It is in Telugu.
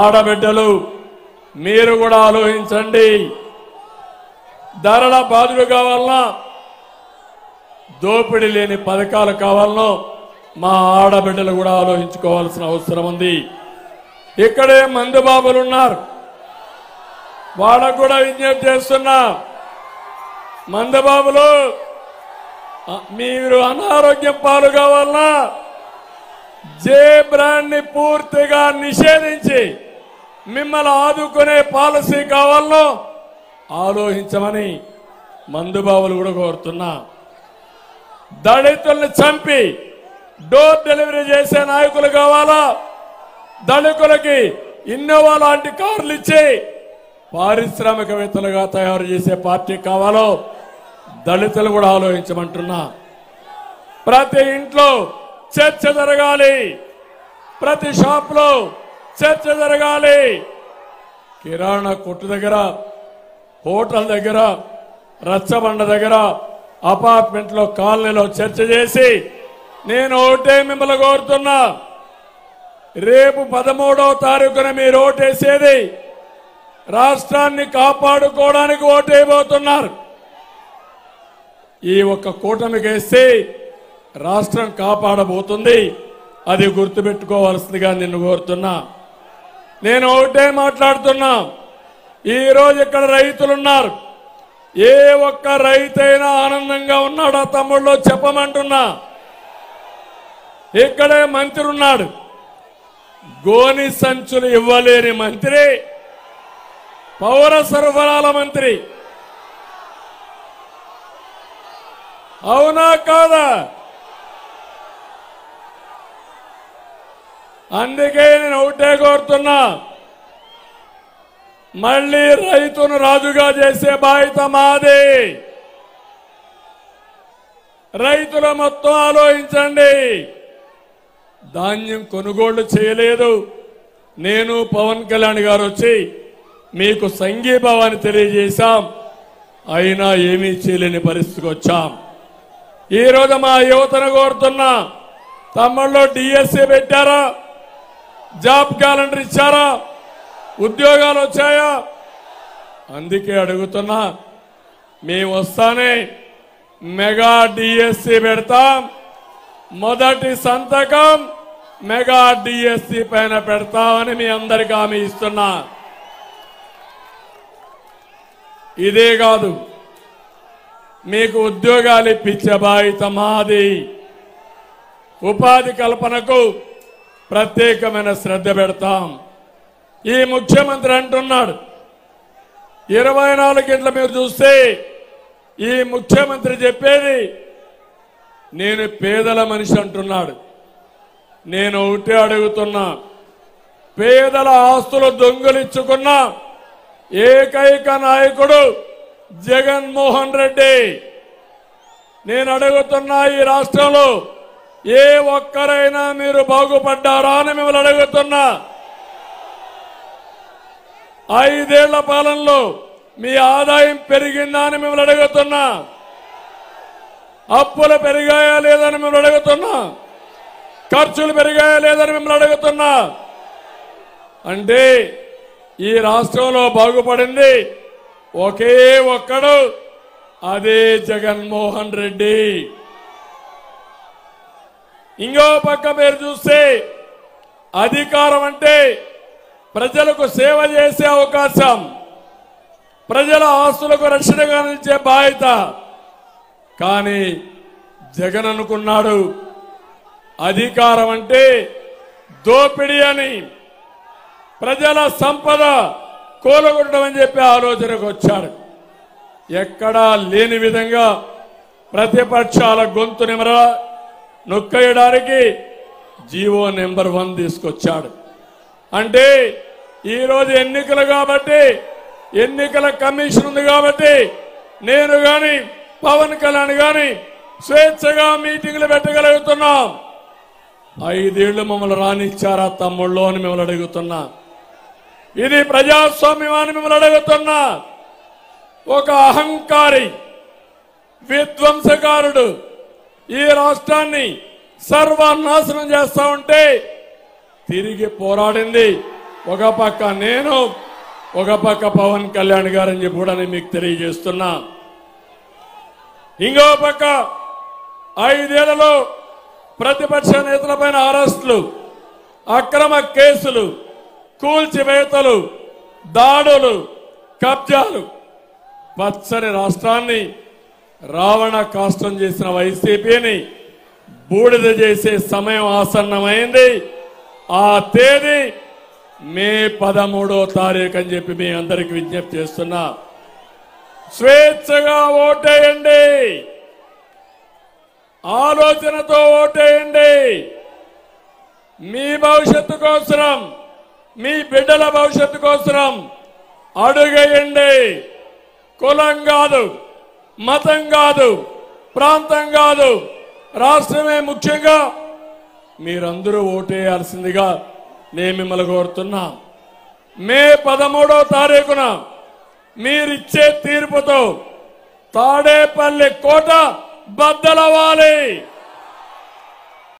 ఆడబిడ్డలు మీరు కూడా ఆలోచించండి. ధరల బాధలు కావాలన్నా, దోపిడీ లేని పథకాలు కావాలనో మా ఆడబిడ్డలు కూడా ఆలోచించుకోవాల్సిన అవసరం ఉంది. ఇక్కడే మందుబాబులు ఉన్నారు, వాళ్ళకు కూడా విజ్ఞప్తి చేస్తున్నా. మందుబాబులు, మీరు అనారోగ్యం పాలు కావాలన్నా జే బ్రాండ్ ని పూర్తిగా నిషేధించి మిమ్మల్ని ఆదుకునే పాలసీ కావాలనో ఆలోచించమని మందుబాబులు కూడా కోరుతున్నా. దళితుల్ని చంపి డోర్ డెలివరీ చేసే నాయకులు కావాలా? దళితులకి ఇన్నోవా లాంటి కార్లు ఇచ్చి పారిశ్రామికవేత్తలుగా తయారు చేసే పార్టీ కావాలో దళితులు కూడా ఆలోచించమంటున్నా. ప్రతి ఇంట్లో చర్చ జరగాలి, ప్రతి షాప్ లో చర్చ జరగాలి. కిరాణా కొట్టు దగ్గర, హోటల్ దగ్గర, రచ్చబండ దగ్గర, అపార్ట్మెంట్ లో, కాలనీలో చర్చ చేసి నేను ఒకటే మిమ్మల్ని కోరుతున్నా. రేపు 13వ తారీఖున మీరు ఓటేసేది రాష్ట్రాన్ని కాపాడుకోవడానికి ఓటేయబోతున్నారు. ఈ ఒక్క కూటమికి వేస్తే రాష్ట్రం కాపాడబోతుంది. అది గుర్తుపెట్టుకోవాల్సిందిగా నిన్ను కోరుతున్నా. నేను ఒకటే మాట్లాడుతున్నా. ఈ రోజు ఇక్కడ రైతులున్నారు. ఏ ఒక్క రైతైనా ఆనందంగా ఉన్నాడా తమ్ముళ్ళు చెప్పమంటున్నా. ఇక్కడే మంత్రి ఉన్నాడు, గోని సంచులు ఇవ్వలేని మంత్రి, పౌర సరఫరాల మంత్రి. అవునా కాదా? అందుకే నేను ఒకటే కోరుతున్నా, మళ్ళీ రైతును రాజుగా చేసే బాధ్యత మాది. రైతుల మొత్తం ఆలోచించండి. ధాన్యం కొనుగోళ్లు చేయలేదు. నేను పవన్ కళ్యాణ్ గారు వచ్చి మీకు సంఘీభావాన్ని తెలియజేశాం, అయినా ఏమీ చేయలేని పరిస్థితికి వచ్చాం. ఈ రోజు మా యువతను కోరుతున్నా, తమ్ముళ్ళు డిఎస్సీ పెట్టారా? జాబ్ క్యాలెండర్ ఇచ్చారా? ఉద్యోగాలు వచ్చాయా? అందుకే అడుగుతున్నా. మేము వస్తానే మెగా డిఎస్సీ పెడతాం. మొదటి సంతకం మెగా డిఎస్సీ పైన పెడతామని మీ అందరికీ హామీ ఇస్తున్నా. ఇదే కాదు, మీకు ఉద్యోగాలు ఇప్పించే బాధ్యత మాది. ఉపాధి కల్పనకు ప్రత్యేకమైన శ్రద్ధ పెడతాం. ఈ ముఖ్యమంత్రి అంటున్నాడు 24 గంటల మీరు చూస్తే ఈ ముఖ్యమంత్రి చెప్పేది నేను పేదల మనిషి అంటున్నాడు. నేను ఒకటే అడుగుతున్నా, పేదల ఆస్తులు దొంగిలించుకున్న ఏకైక నాయకుడు జగన్మోహన్ రెడ్డి. నేను అడుగుతున్నా, ఈ రాష్ట్రంలో ఏ ఒక్కరైనా మీరు బాగుపడ్డారా అని మిమ్మల్ని అడుగుతున్నా. 5 ఏళ్ల పాలనలో మీ ఆదాయం పెరిగిందా అని మిమ్మల్ని అడుగుతున్నా. అప్పులు పెరిగాయా లేదని మిమ్మల్ని అడుగుతున్నా. ఖర్చులు పెరిగాయా లేదని మిమ్మల్ని అడుగుతున్నా. అంటే ఈ రాష్ట్రంలో బాగుపడింది ఒకే ఒక్కడు, అదే జగన్మోహన్ రెడ్డి. ఇంకో పక్క మీరు చూస్తే అధికారం అంటే ప్రజలకు సేవ చేసే అవకాశం, ప్రజల ఆస్తులకు రక్షణగా నిలిచే బాధ్యత. కానీ జగన్ అనుకున్నాడు అధికారం అంటే దోపిడీ అని, ప్రజల సంపద కూలగొట్టడం అని చెప్పి ఆలోచనకు వచ్చాడు. ఎక్కడా లేని విధంగా ప్రతిపక్షాల గొంతు నొక్కేయడానికి జీవో నెంబర్ 1 తీసుకొచ్చాడు. అంటే ఈరోజు ఎన్నికలు కాబట్టి, ఎన్నికల కమిషన్ ఉంది కాబట్టి నేను గాని పవన్ కళ్యాణ్ గాని స్వేచ్ఛగా మీటింగ్లు పెట్టగలుగుతున్నాం. 5 ఏళ్లు మమ్మల్ని రానిచ్చారా తమ్ముళ్ళు అని మిమ్మల్ని అడుగుతున్నా. ఇది ప్రజాస్వామ్యాన్ని మిమ్మల్ని అడుగుతున్నా. ఒక అహంకారి, విధ్వంసకారుడు ఈ రాష్ట్రాన్ని సర్వనాశనం చేస్తా ఉంటే తిరిగి పోరాడింది ఒక పక్క నేను, ఒక పక్క పవన్ కళ్యాణ్ గారని చెప్పి కూడా నేను మీకు తెలియజేస్తున్నా. ఇంకో పక్క 5 ఏళ్లలో ప్రతిపక్ష నేతలపైన అరెస్టులు, అక్రమ కేసులు, కూల్చివేతలు, దాడులు, కబ్జాలు, పచ్చని రాష్ట్రాన్ని రావణ కాష్టం చేసిన వైసీపీని బూడిద చేసే సమయం ఆసన్నమైంది. ఆ తేదీ మే 13వ తారీఖు అని చెప్పి మీ అందరికి విజ్ఞప్తి చేస్తున్నా. స్వేచ్ఛగా ఓటేయండి, ఆలోచనతో ఓటేయండి. మీ భవిష్యత్తు కోసం, మీ బిడ్డల భవిష్యత్తు కోసం అడుగేయండి. కులం కాదు, మతం కాదు, ప్రాంతం కాదు, రాష్ట్రమే ముఖ్యంగా మీరందరూ ఓటేయాల్సిందిగా నేను మిమ్మల్ని కోరుతున్నా. మే 13వ తారీఖున మీరిచ్చే తీర్పుతో తాడేపల్లి కోట బద్దలవ్వాలి.